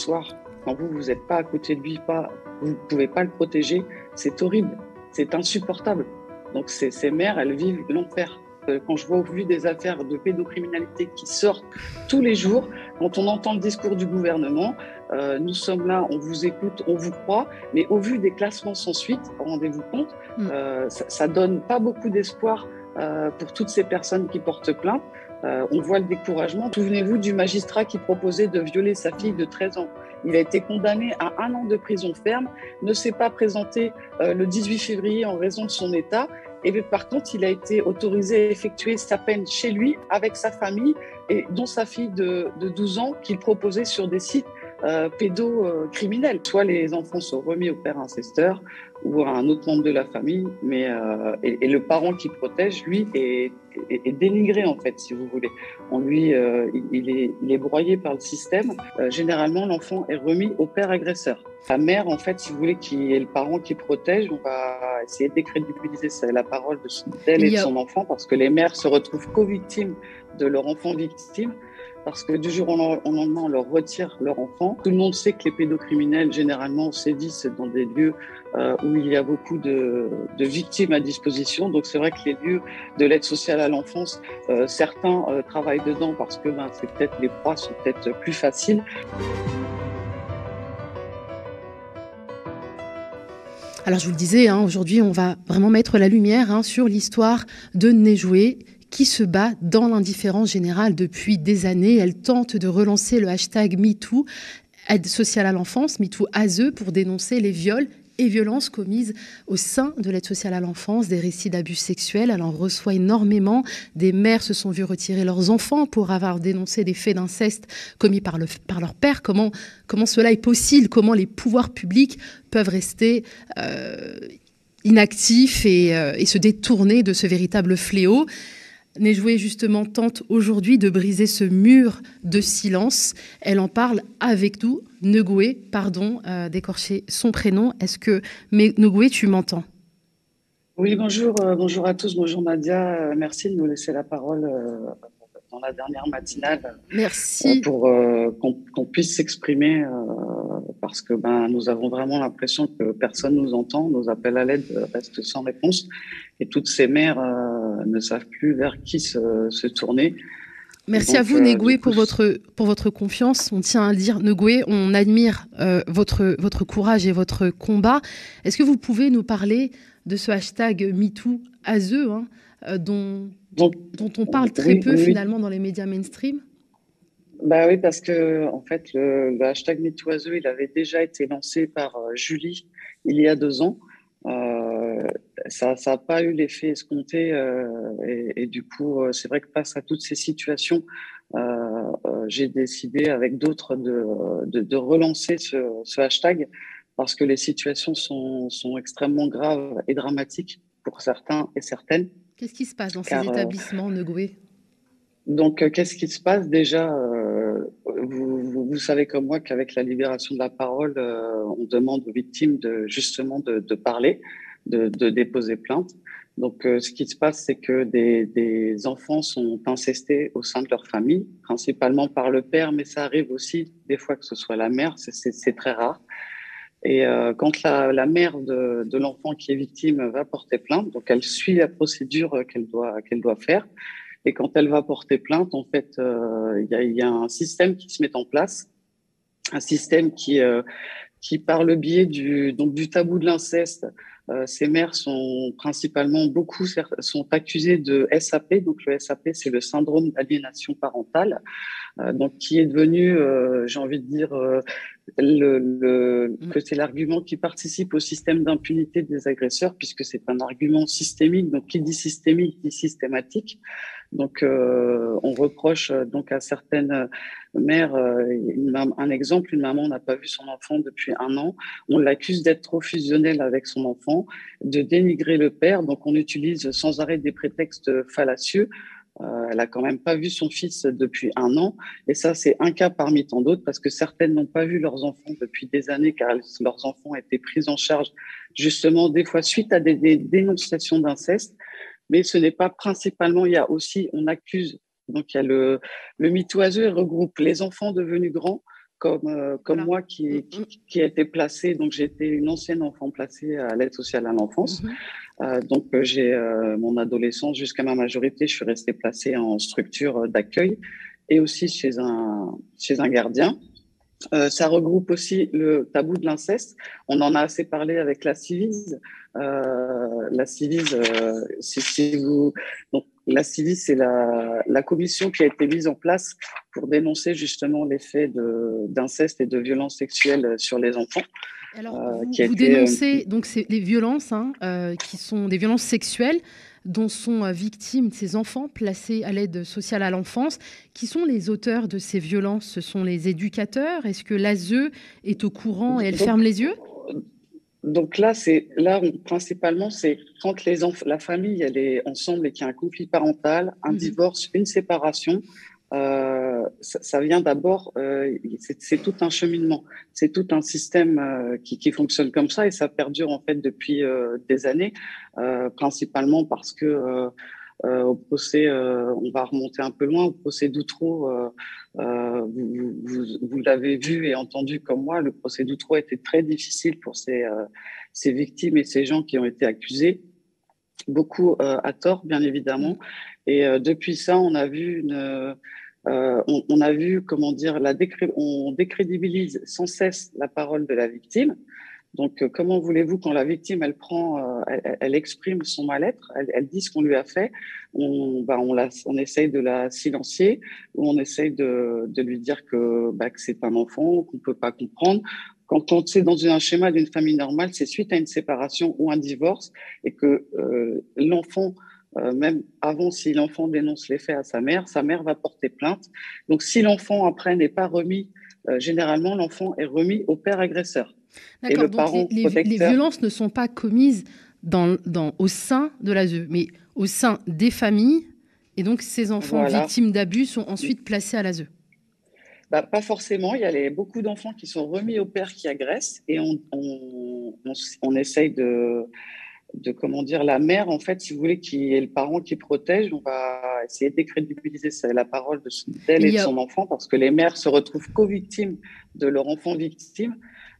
soir, quand vous n'êtes pas à côté de lui, vous ne pouvez pas le protéger, c'est horrible, c'est insupportable. Donc ces mères, elles vivent l'enfer. Quand je vois au vu des affaires de pédocriminalité qui sortent tous les jours, quand on entend le discours du gouvernement, nous sommes là, on vous écoute, on vous croit, mais au vu des classements sans suite, rendez-vous compte, ça donne pas beaucoup d'espoir pour toutes ces personnes qui portent plainte. On voit le découragement. Souvenez-vous du magistrat qui proposait de violer sa fille de 13 ans. Il a été condamné à 1 an de prison ferme, ne s'est pas présenté le 18 février en raison de son état. Et par contre, il a été autorisé à effectuer sa peine chez lui, avec sa famille, et dont sa fille de 12 ans, qu'il proposait sur des sites pédocriminels. Soit les enfants sont remis au père incesteur ou à un autre membre de la famille, mais et le parent qui protège, lui, est dénigré, en fait, si vous voulez. Il est broyé par le système. Généralement, l'enfant est remis au père agresseur. La mère, en fait, si vous voulez, qui est le parent qui protège, on va essayer de décrédibiliser la parole d'elle et de son enfant, parce que les mères se retrouvent co-victimes de leur enfant victime, parce que du jour au lendemain, on leur retire leur enfant. Tout le monde sait que les pédocriminels, généralement, sévissent dans des lieux où il y a beaucoup de victimes à disposition. Donc, c'est vrai que les lieux de l'aide sociale à l'enfance, certains travaillent dedans parce que c'est peut-être les proies sont peut-être plus faciles. Alors je vous le disais, aujourd'hui on va vraiment mettre la lumière sur l'histoire de Nejoué qui se bat dans l'indifférence générale depuis des années. Elle tente de relancer le hashtag MeToo, aide sociale à l'enfance, MeTooAze, pour dénoncer les viols et violences commises au sein de l'aide sociale à l'enfance, des récits d'abus sexuels. Elle en reçoit énormément. Des mères se sont vues retirer leurs enfants pour avoir dénoncé des faits d'inceste commis par leur père. Comment cela est possible? Comment les pouvoirs publics peuvent rester inactifs et se détourner de ce véritable fléau? Nejoué, justement, tente aujourd'hui de briser ce mur de silence. Elle en parle avec nous. Negoué, pardon d'écorcher son prénom. Mais Negoué, tu m'entends? Oui, bonjour à tous. Bonjour Nadia. Merci de nous laisser la parole dans la dernière matinale. Merci. Pour qu'on puisse s'exprimer parce que nous avons vraiment l'impression que personne nous entend. Nos appels à l'aide restent sans réponse et toutes ces mères ne savent plus vers qui se tourner. Merci à vous, Negoué, pour votre confiance. On tient à le dire, Negoué, on admire votre courage et votre combat. Est-ce que vous pouvez nous parler de ce hashtag MeTooAze dont on parle très peu finalement dans les médias mainstream? Oui, parce que en fait, le hashtag MeTooAze, il avait déjà été lancé par Julie il y a 2 ans. Ça n'a pas eu l'effet escompté et du coup, c'est vrai que face à toutes ces situations, j'ai décidé avec d'autres de relancer ce hashtag parce que les situations sont extrêmement graves et dramatiques pour certains et certaines. Qu'est-ce qui se passe dans ces établissements, Negoué? Donc, qu'est-ce qui se passe déjà vous savez comme moi qu'avec la libération de la parole, on demande aux victimes de parler, de déposer plainte. Donc, ce qui se passe, c'est que des enfants sont incestés au sein de leur famille, principalement par le père, mais ça arrive aussi des fois que ce soit la mère, c'est très rare. Et quand la mère de l'enfant qui est victime va porter plainte, donc elle suit la procédure qu'elle doit faire. Et quand elle va porter plainte, en fait, il y a un système qui se met en place, un système qui par le biais du tabou de l'inceste, ces mères sont sont accusées de SAP. Donc le SAP, c'est le syndrome d'aliénation parentale, donc qui est devenu, j'ai envie de dire, que c'est l'argument qui participe au système d'impunité des agresseurs, puisque c'est un argument systémique. Donc qui dit systémique dit systématique. Donc, on reproche donc à certaines mères, un exemple, une maman n'a pas vu son enfant depuis 1 an, on l'accuse d'être trop fusionnelle avec son enfant, de dénigrer le père, donc on utilise sans arrêt des prétextes fallacieux. Elle a quand même pas vu son fils depuis 1 an, et ça c'est un cas parmi tant d'autres parce que certaines n'ont pas vu leurs enfants depuis des années car leurs enfants étaient pris en charge justement des fois suite à des dénonciations d'inceste. Mais ce n'est pas principalement, il y a aussi, on accuse, donc il y a le MeTooAze regroupe les enfants devenus grands comme Alors, moi mm, qui a été placée. Donc, j'étais une ancienne enfant placée à l'aide sociale à l'enfance. mhm. Donc, j'ai mon adolescence jusqu'à ma majorité, je suis restée placée en structure d'accueil et aussi chez un gardien. Ça regroupe aussi le tabou de l'inceste. On en a assez parlé avec la Civise. La Civise, si vous... Donc, la Civise, c'est la commission qui a été mise en place pour dénoncer justement les faits d'inceste et de violences sexuelles sur les enfants. Alors, Qui a vous été, dénoncez donc les violences hein, qui sont des violences sexuelles dont sont victimes ces enfants placés à l'aide sociale à l'enfance. Qui sont les auteurs de ces violences? Ce sont les éducateurs? Est-ce que l'ASE est au courant et elle donc, ferme les yeux? donc principalement, c'est quand la famille elle est ensemble et qu'il y a un conflit parental, un Mhm. divorce, une séparation. Ça vient d'abord, c'est tout un cheminement, c'est tout un système qui fonctionne comme ça et ça perdure en fait depuis des années, principalement parce que au procès, on va remonter un peu loin, au procès d'Outreau, vous l'avez vu et entendu comme moi, le procès d'Outreau était très difficile pour ces victimes et ces gens qui ont été accusés, beaucoup à tort, bien évidemment. Et depuis ça, on a vu on a vu, comment dire, on décrédibilise sans cesse la parole de la victime. Donc, comment voulez-vous quand la victime, elle exprime son mal-être, elle dit ce qu'on lui a fait, on essaye de la silencier ou on essaye de lui dire que c'est un enfant, qu'on peut pas comprendre. Quand c'est dans un schéma d'une famille normale, c'est suite à une séparation ou un divorce et que l'enfant, même avant, si l'enfant dénonce les faits à sa mère va porter plainte. Donc, si l'enfant après n'est pas remis, généralement, l'enfant est remis au père agresseur. Et D'accord, le donc parent les protecteur, violences ne sont pas commises au sein de l'ASE, mais au sein des familles. Et donc ces enfants voilà. victimes d'abus sont ensuite placés à l'ASE. Pas forcément. Il y a beaucoup d'enfants qui sont remis au père qui agresse et on essaye comment dire, la mère, en fait, si vous voulez, qui est le parent qui protège, on va essayer de décrédibiliser la parole d'elle Il et y de a, son enfant parce que les mères se retrouvent co-victimes de leur enfant victime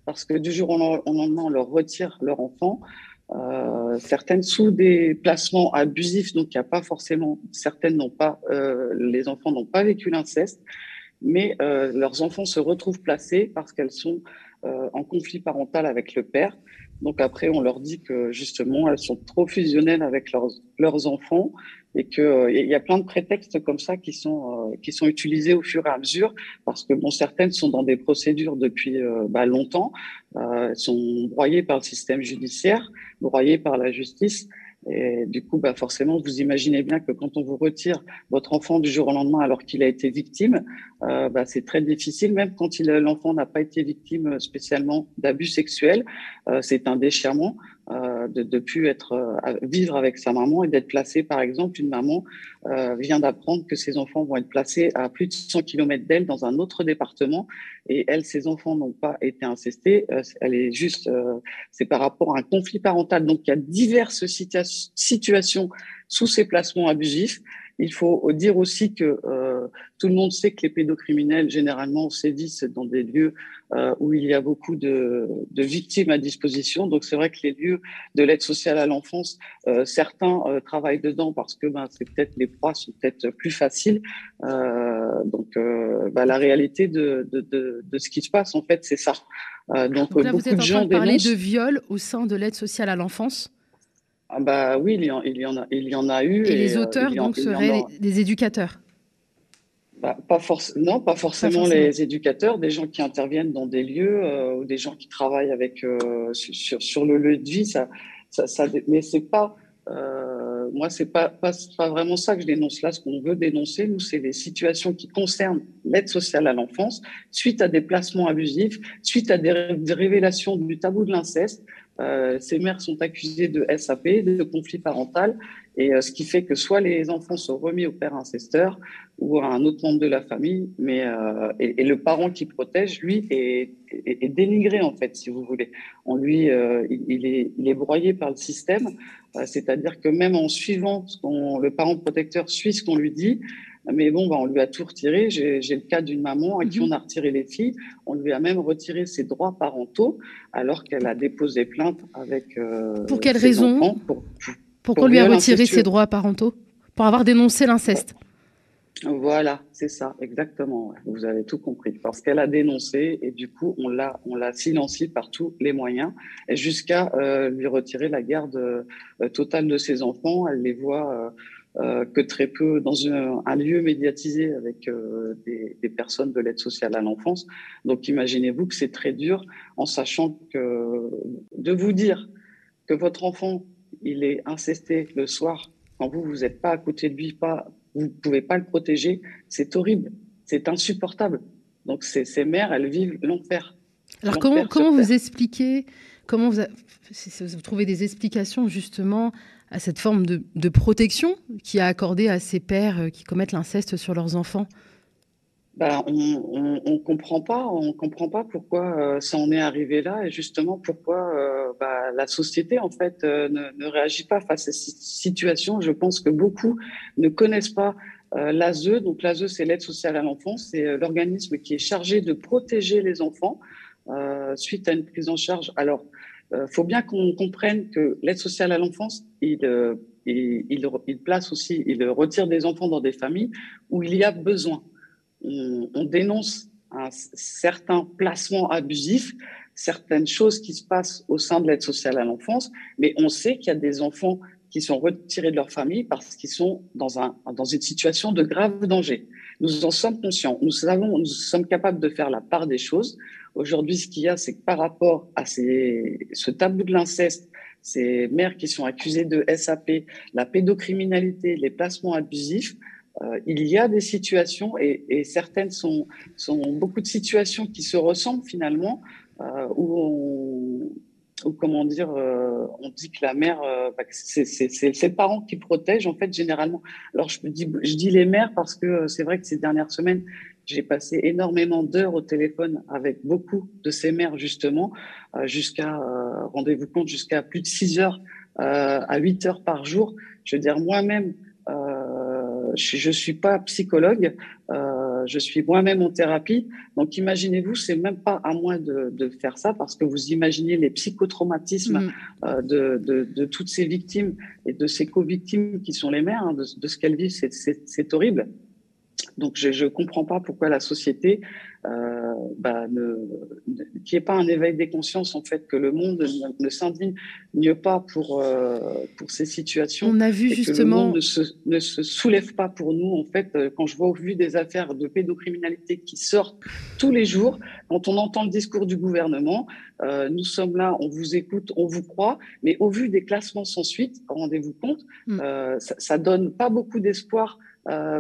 parce que du jour au lendemain, on leur retire leur enfant. Certaines sous des placements abusifs, donc il n'y a pas forcément, certaines n'ont pas, les enfants n'ont pas vécu l'inceste, mais leurs enfants se retrouvent placés parce qu'elles sont en conflit parental avec le père. Donc après, on leur dit que justement, elles sont trop fusionnelles avec leurs enfants et qu'il y a plein de prétextes comme ça qui sont utilisés au fur et à mesure parce que bon, certaines sont dans des procédures depuis longtemps, elles sont broyées par le système judiciaire, broyées par la justice. Et du coup, forcément, vous imaginez bien que quand on vous retire votre enfant du jour au lendemain alors qu'il a été victime, c'est très difficile, même quand l'enfant n'a pas été victime spécialement d'abus sexuels. C'est un déchirement de plus vivre avec sa maman et d'être placé, par exemple, une maman vient d'apprendre que ses enfants vont être placés à plus de 100 km d'elle dans un autre département et elle, ses enfants n'ont pas été incestés. Elle est juste, c'est par rapport à un conflit parental. Donc, il y a diverses situations sous ces placements abusifs. Il faut dire aussi que tout le monde sait que les pédocriminels, généralement, sévissent dans des lieux où il y a beaucoup de victimes à disposition. Donc, c'est vrai que les lieux de l'aide sociale à l'enfance, certains travaillent dedans parce que c'est peut-être les proies sont peut-être plus faciles. La réalité de ce qui se passe, en fait, c'est ça. Donc, donc là, vous beaucoup êtes de en train gens de parler de dénoncent. viol au sein de l'aide sociale à l'enfance. Ah bah oui, il y en a eu Et les et auteurs, donc, il y en seraient a. des éducateurs. Non, pas Pas forcément forcément. les éducateurs, des gens qui interviennent dans des lieux ou des gens qui travaillent avec sur le lieu de vie. Mais c'est pas, moi, c'est pas vraiment ça que je dénonce là. Ce qu'on veut dénoncer, nous, c'est des situations qui concernent l'aide sociale à l'enfance, suite à des placements abusifs, suite à des révélations du tabou de l'inceste. Ces mères sont accusées de SAP, de conflit parental, et ce qui fait que soit les enfants sont remis au père incesteur ou à un autre membre de la famille, et le parent qui protège, lui, est dénigré en fait, si vous voulez. Il est broyé par le système, c'est-à-dire que même en suivant le parent protecteur suit ce qu'on lui dit, Mais bon, on lui a tout retiré. J'ai le cas d'une maman à qui on Mhm. a retiré les filles. On lui a même retiré ses droits parentaux alors qu'elle a déposé plainte avec Pour quelle ses raison? enfants Pourquoi pour on lui a viol retiré ses incestueux. droits parentaux? Pour avoir dénoncé l'inceste. Voilà, c'est ça, exactement. Ouais. Vous avez tout compris. Parce qu'elle a dénoncé et du coup, on l'a silenciée par tous les moyens et jusqu'à lui retirer la garde totale de ses enfants. Elle les voit que très peu dans un lieu médiatisé avec des personnes de l'aide sociale à l'enfance. Donc, imaginez-vous que c'est très dur en sachant que de vous dire que votre enfant, il est incesté le soir, quand vous n'êtes pas à côté de lui, vous ne pouvez pas le protéger, c'est horrible, c'est insupportable. Donc ces mères, elles vivent l'enfer, Alors l'enfer comment sur vous Terre. expliquez, comment vous trouvez des explications justement à cette forme de protection qui est accordée à ces pères qui commettent l'inceste sur leurs enfants? Ben, on comprend pas pourquoi ça en est arrivé là et justement pourquoi la société en fait ne réagit pas face à cette situation. Je pense que beaucoup ne connaissent pas l'ASE. Donc l'ASE, c'est l'aide sociale à l'enfance, c'est l'organisme qui est chargé de protéger les enfants suite à une prise en charge. Alors, faut bien qu'on comprenne que l'aide sociale à l'enfance, il place aussi, il retire des enfants dans des familles où il y a besoin. On dénonce un certain placement abusif, certaines choses qui se passent au sein de l'aide sociale à l'enfance, mais on sait qu'il y a des enfants qui sont retirés de leur famille parce qu'ils sont dans une situation de grave danger. Nous en sommes conscients. Nous sommes capables de faire la part des choses. Aujourd'hui, ce qu'il y a, c'est que par rapport à ce tabou de l'inceste, ces mères qui sont accusées de SAP, la pédocriminalité, les placements abusifs, il y a des situations et certaines sont beaucoup de situations qui se ressemblent finalement où comment dire, on dit que la mère, c'est le parent qui protège en fait généralement. Alors je dis les mères parce que c'est vrai que ces dernières semaines, j'ai passé énormément d'heures au téléphone avec beaucoup de ces mères justement, jusqu'à, rendez-vous compte, jusqu'à plus de 6 heures à 8 heures par jour. Je veux dire, moi-même, je suis pas psychologue, je suis moi-même en thérapie. Donc, imaginez-vous, c'est même pas à moi de faire ça parce que vous imaginez les psychotraumatismes Mhm. de toutes ces victimes et de ces co-victimes qui sont les mères, hein, de ce qu'elles vivent, c'est horrible. Donc, je ne comprends pas pourquoi la société, qu'il n'y ait pas un éveil des consciences, en fait, que le monde ne s'indigne pas pour ces situations On a vu et que le monde justement. ne se soulève pas pour nous. En fait, quand je vois au vu des affaires de pédocriminalité qui sortent tous les jours, quand on entend le discours du gouvernement, nous sommes là, on vous écoute, on vous croit, mais au vu des classements sans suite, rendez-vous compte, Mm. ça donne pas beaucoup d'espoir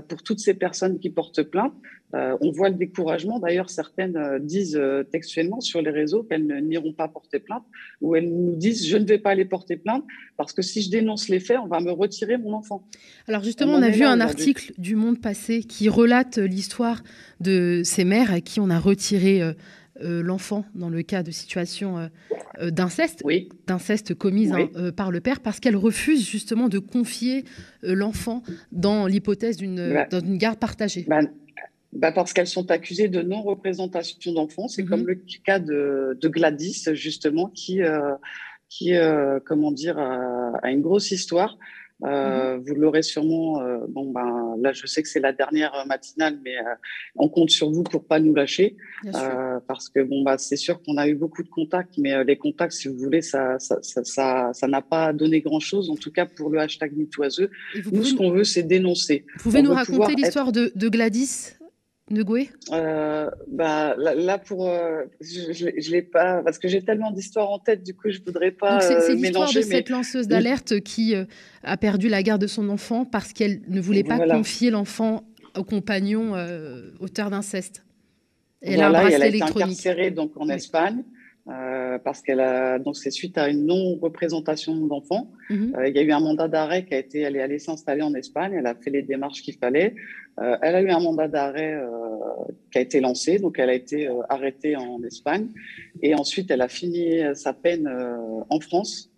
pour toutes ces personnes qui portent plainte. On voit le découragement. D'ailleurs, certaines disent textuellement sur les réseaux qu'elles n'iront pas porter plainte ou elles nous disent je ne vais pas aller porter plainte parce que si je dénonce les faits, on va me retirer mon enfant. Alors On justement, on en a est vu là un aujourd'hui. article du Monde passé qui relate l'histoire de ces mères à qui on a retiré l'enfant dans le cas de situation Oui, d'inceste commise oui. par le père, parce qu'elle refuse justement de confier l'enfant dans l'hypothèse Bah, dans une garde partagée. bah, parce qu'elles sont accusées de non-représentation d'enfants. C'est comme Mhm. le cas de Gladys, justement, comment dire, a une grosse histoire. Mhm. Vous l'aurez sûrement. Là, je sais que c'est la dernière matinale, mais on compte sur vous pour pas nous lâcher, Bien sûr. parce que c'est sûr qu'on a eu beaucoup de contacts, mais les contacts, si vous voulez, ça n'a pas donné grand-chose. En tout cas, pour le hashtag #MeTooAseux, Et nous, ce qu'on veut, c'est dénoncer. vous pouvez On nous veut raconter pouvoir être l'histoire de Gladys Negoué? là pour, je l'ai pas parce que j'ai tellement d'histoires en tête, du coup, je voudrais Donc pas c'est l'histoire de mélanger, mais cette lanceuse d'alerte qui a perdu la garde de son enfant parce qu'elle ne voulait pas voilà, confier l'enfant au compagnon auteur d'inceste. Et elle a un voilà, et elle a bracelet été électronique. incarcérée donc en Oui. Espagne. parce qu'elle a donc c'est suite à une non-représentation d'enfants. Mhm. Il y a eu un mandat d'arrêt qui a été, elle est allée s'installer en Espagne, elle a fait les démarches qu'il fallait. Elle a eu un mandat d'arrêt qui a été lancé, donc elle a été arrêtée en Espagne et ensuite elle a fini sa peine en France.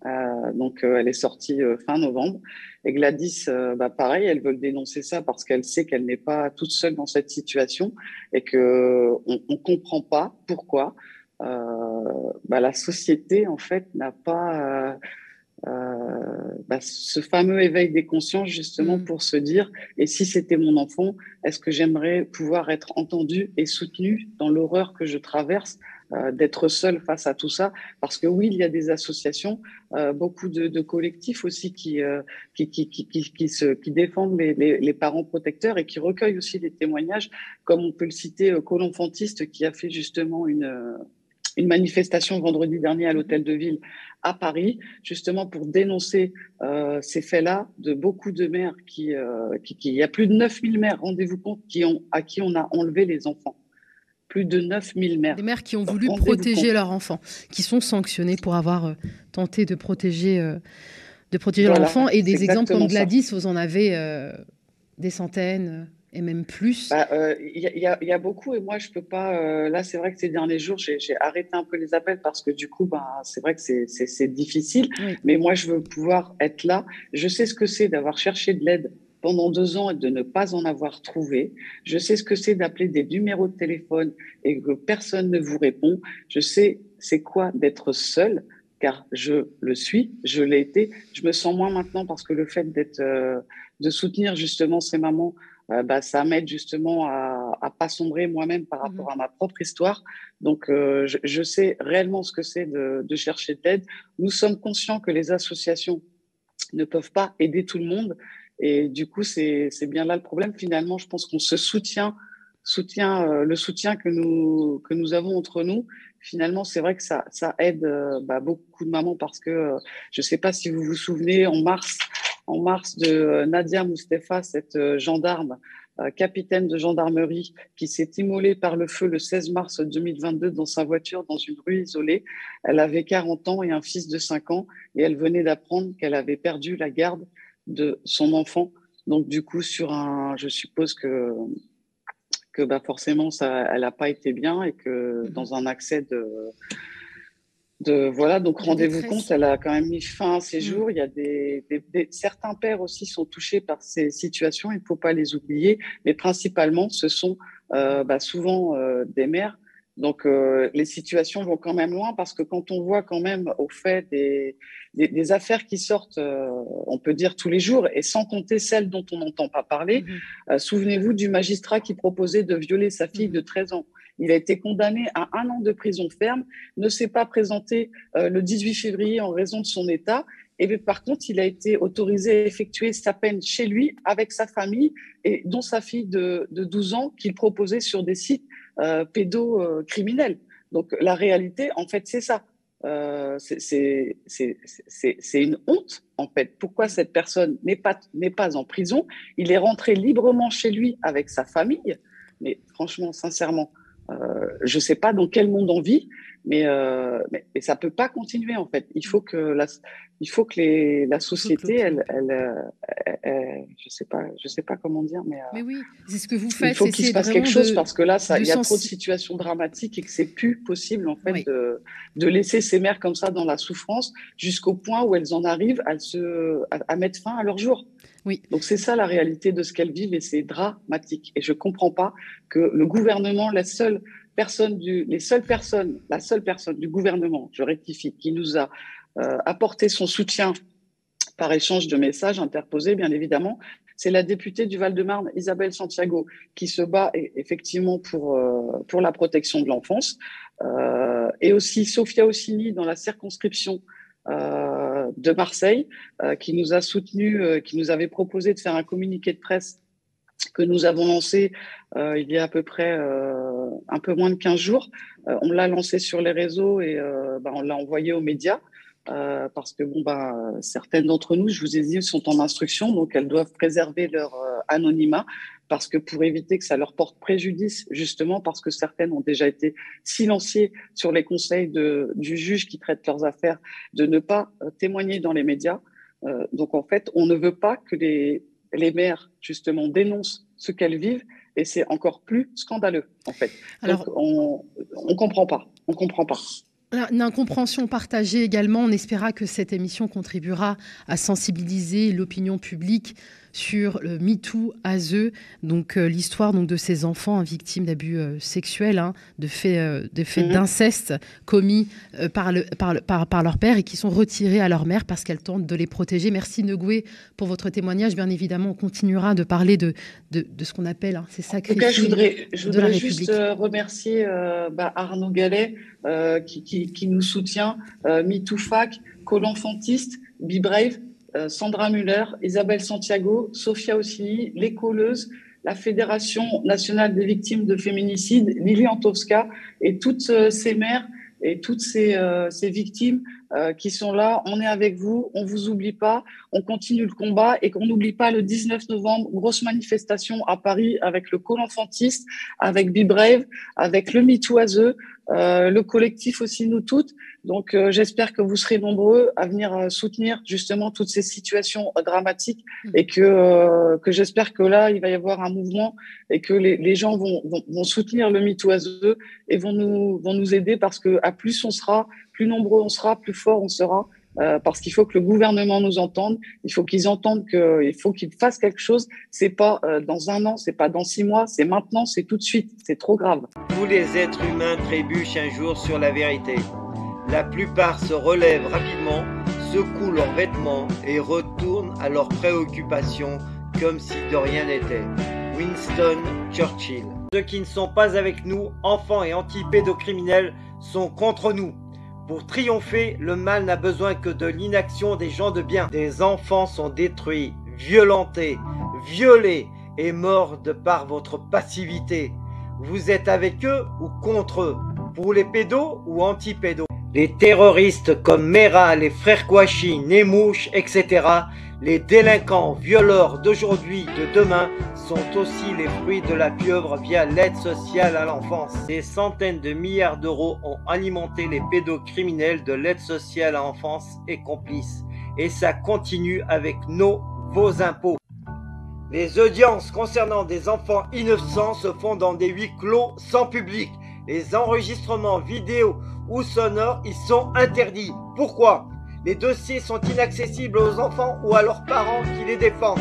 Donc elle est sortie fin novembre. Et Gladys, pareil, elle veut le dénoncer ça parce qu'elle sait qu'elle n'est pas toute seule dans cette situation et que on comprend pas pourquoi la société en fait n'a pas ce fameux éveil des consciences justement Mhm. pour se dire et si c'était mon enfant, est-ce que j'aimerais pouvoir être entendue et soutenue dans l'horreur que je traverse d'être seule face à tout ça parce que oui il y a des associations beaucoup de collectifs aussi qui défendent les parents protecteurs et qui recueillent aussi des témoignages comme on peut le citer Col Enfantiste qui a fait justement une manifestation vendredi dernier à l'Hôtel de Ville à Paris, justement pour dénoncer ces faits-là de beaucoup de mères il y a plus de 9000 mères, rendez-vous compte, à qui on a enlevé les enfants. Plus de 9000 Des mères. mères qui ont voulu Rendez-vous protéger compte. leur enfant, qui sont sanctionnées pour avoir tenté de protéger leur Voilà, enfant. Et c'est des exemples comme exactement ça. Gladys, vous en avez des centaines et même plus. Il y a beaucoup et moi je peux pas. Là, c'est vrai que ces derniers jours, j'ai arrêté un peu les appels parce que du coup, c'est vrai que c'est difficile. Oui. Mais moi, je veux pouvoir être là. Je sais ce que c'est d'avoir cherché de l'aide pendant 2 ans et de ne pas en avoir trouvé. Je sais ce que c'est d'appeler des numéros de téléphone et que personne ne vous répond. Je sais c'est quoi d'être seul, car je le suis, je l'ai été. Je me sens moins maintenant parce que le fait de soutenir justement ces mamans ça m'aide justement à pas sombrer moi-même par Mhm. rapport à ma propre histoire. Donc, je sais réellement ce que c'est de chercher de l'aide. Nous sommes conscients que les associations ne peuvent pas aider tout le monde. Et du coup, c'est bien là le problème. Finalement, je pense qu'on se soutient le soutien que nous avons entre nous. Finalement, c'est vrai que ça aide beaucoup de mamans parce que je ne sais pas si vous vous souvenez, en mars de Nadia Moustapha, cette gendarme, capitaine de gendarmerie, qui s'est immolée par le feu le 16 mars 2022 dans sa voiture dans une rue isolée. Elle avait 40 ans et un fils de 5 ans et elle venait d'apprendre qu'elle avait perdu la garde de son enfant. Donc du coup, je suppose que forcément, ça, elle n'a pas été bien et que Mhm. dans un accès voilà, donc De rendez-vous compte, détresse. elle a quand même mis fin à ses Mhm. jours. Il y a certains pères aussi sont touchés par ces situations, il ne faut pas les oublier, mais principalement, ce sont souvent des mères. Donc, les situations vont quand même loin parce que quand on voit quand même au fait des affaires qui sortent, on peut dire tous les jours, et sans compter celles dont on n'entend pas parler, Mhm. souvenez-vous du magistrat qui proposait de violer sa fille de Mhm. 13 ans. Il a été condamné à 1 an de prison ferme, ne s'est pas présenté le 18 février en raison de son état. Et par contre, il a été autorisé à effectuer sa peine chez lui, avec sa famille, et dont sa fille de 12 ans, qu'il proposait sur des sites pédocriminels. Donc la réalité, en fait, c'est ça. C'est une honte, en fait. Pourquoi cette personne n'est pas en prison? Il est rentré librement chez lui avec sa famille. Mais franchement, sincèrement, je ne sais pas dans quel monde on vit, mais ça ne peut pas continuer en fait. Il faut que la Il faut société, clôture. je sais pas comment dire, mais Mais oui, c'est ce que vous il faites, faut c'est qu'il se essayer passe quelque vraiment chose parce que là, de il y a trop de sensibiliser. situations dramatiques et que c'est plus possible en fait Oui, de laisser ces mères comme ça dans la souffrance jusqu'au point où elles en arrivent à mettre fin à leur jour. oui. Donc c'est ça la réalité de ce qu'elles vivent et c'est dramatique. Et je ne comprends pas que le gouvernement, la seule personne du gouvernement, je rectifie, qui nous a apporté son soutien par échange de messages interposés, bien évidemment, c'est la députée du Val-de-Marne, Isabelle Santiago, qui se bat effectivement pour la protection de l'enfance. Et aussi Sophia Ossini dans la circonscription de Marseille, qui nous a soutenus, qui nous avait proposé de faire un communiqué de presse que nous avons lancé il y a à peu près un peu moins de 15 jours. On l'a lancé sur les réseaux et on l'a envoyé aux médias. parce que certaines d'entre nous, je vous ai dit, sont en instruction, donc elles doivent préserver leur anonymat, parce que pour éviter que ça leur porte préjudice, justement parce que certaines ont déjà été silenciées sur les conseils du juge qui traite leurs affaires, de ne pas témoigner dans les médias. Donc en fait, on ne veut pas que les mères, justement, dénoncent ce qu'elles vivent, et c'est encore plus scandaleux, en fait. Alors, donc on comprend pas, on comprend pas. Une incompréhension partagée également. On espéra que cette émission contribuera à sensibiliser l'opinion publique sur le MeToo ASE, donc l'histoire de ces enfants victimes d'abus sexuels, de faits d'inceste commis par leur père et qui sont retirés à leur mère parce qu'elle tente de les protéger. Merci Negoué pour votre témoignage. Bien évidemment, on continuera de parler de ce qu'on appelle ces sacrifices. En tout cas, je voudrais juste remercier Arnaud Gallet qui nous soutient, MeTooFac, Col'Enfantiste, Be Brave, Sandra Muller, Isabelle Santiago, Sophia Ossini, Les Colleuses, la Fédération nationale des victimes de féminicide, Lily Antowska, et toutes ces mères et toutes ces victimes qui sont là. On est avec vous, on ne vous oublie pas, on continue le combat, et qu'on n'oublie pas le 19 novembre, grosse manifestation à Paris avec le Col'Enfantiste, avec Be Brave, avec le MeToo ASE, le collectif aussi Nous Toutes. Donc j'espère que vous serez nombreux à venir soutenir justement toutes ces situations dramatiques, et que j'espère que là il va y avoir un mouvement et que les gens vont soutenir le MeToo ASE et vont nous aider, parce que à plus on sera, plus nombreux on sera, plus fort on sera, parce qu'il faut que le gouvernement nous entende, il faut qu'ils entendent qu'il faut qu'ils fassent quelque chose. C'est pas dans 1 an, c'est pas dans 6 mois, c'est maintenant, c'est tout de suite, c'est trop grave. Tous les êtres humains trébuchent un jour sur la vérité. La plupart se relèvent rapidement, secouent leurs vêtements et retournent à leurs préoccupations comme si de rien n'était. Winston Churchill. Ceux qui ne sont pas avec nous, enfants et anti-pédocriminels, sont contre nous. Pour triompher, le mal n'a besoin que de l'inaction des gens de bien. Des enfants sont détruits, violentés, violés et morts de par votre passivité. Vous êtes avec eux ou contre eux? Pour les pédos ou anti-pédos? Les terroristes comme Mera, les frères Kouachi, Nemouche, etc., les délinquants, violeurs d'aujourd'hui, de demain, sont aussi les fruits de la pieuvre via l'aide sociale à l'enfance. Des centaines de milliards d'euros ont alimenté les pédocriminels de l'aide sociale à l'enfance et complices. Et ça continue avec vos impôts. Les audiences concernant des enfants innocents se font dans des huis clos sans public. Les enregistrements vidéo ou sonores y sont interdits. Pourquoi? Les dossiers sont inaccessibles aux enfants ou à leurs parents qui les défendent.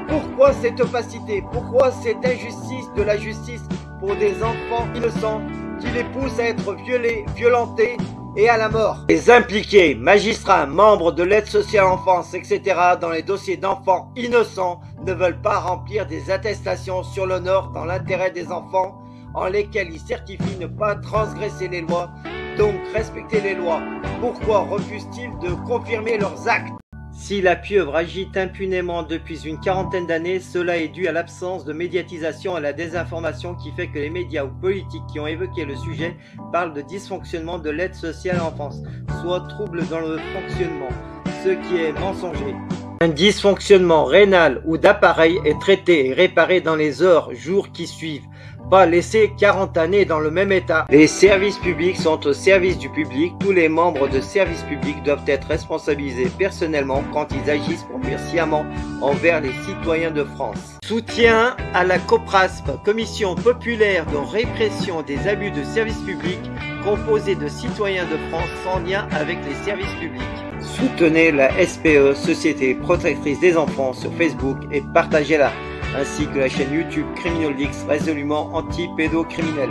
Pourquoi cette opacité? Pourquoi cette injustice de la justice pour des enfants innocents qui les pousse à être violés, violentés et à la mort? Les impliqués, magistrats, membres de l'aide sociale à l'enfance, etc. dans les dossiers d'enfants innocents ne veulent pas remplir des attestations sur l'honneur dans l'intérêt des enfants, en lesquels ils certifient ne pas transgresser les lois, donc respecter les lois. Pourquoi refusent-ils de confirmer leurs actes? Si la pieuvre agit impunément depuis une quarantaine d'années, cela est dû à l'absence de médiatisation et à la désinformation qui fait que les médias ou politiques qui ont évoqué le sujet parlent de dysfonctionnement de l'aide sociale à l'enfance, soit trouble dans le fonctionnement, ce qui est mensonger. Un dysfonctionnement rénal ou d'appareil est traité et réparé dans les heures, jours qui suivent. Pas laisser 40 années dans le même état. Les services publics sont au service du public. Tous les membres de services publics doivent être responsabilisés personnellement quand ils agissent pour nuire sciemment envers les citoyens de France. Soutien à la COPRASP, Commission populaire de répression des abus de services publics, composée de citoyens de France sans lien avec les services publics. Soutenez la SPE, Société Protectrice des Enfants, sur Facebook et partagez-la, ainsi que la chaîne YouTube Criminal Leaks, résolument anti-pédocriminel.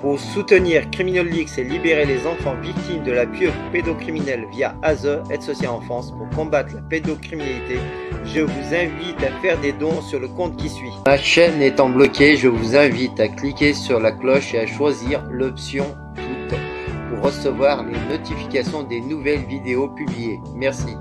Pour soutenir Criminal Leaks et libérer les enfants victimes de la pieuvre pédocriminelle via ASE, Aide sociale à l'enfance, pour combattre la pédocriminalité, je vous invite à faire des dons sur le compte qui suit. Ma chaîne étant bloquée, je vous invite à cliquer sur la cloche et à choisir l'option toutes pour recevoir les notifications des nouvelles vidéos publiées. Merci.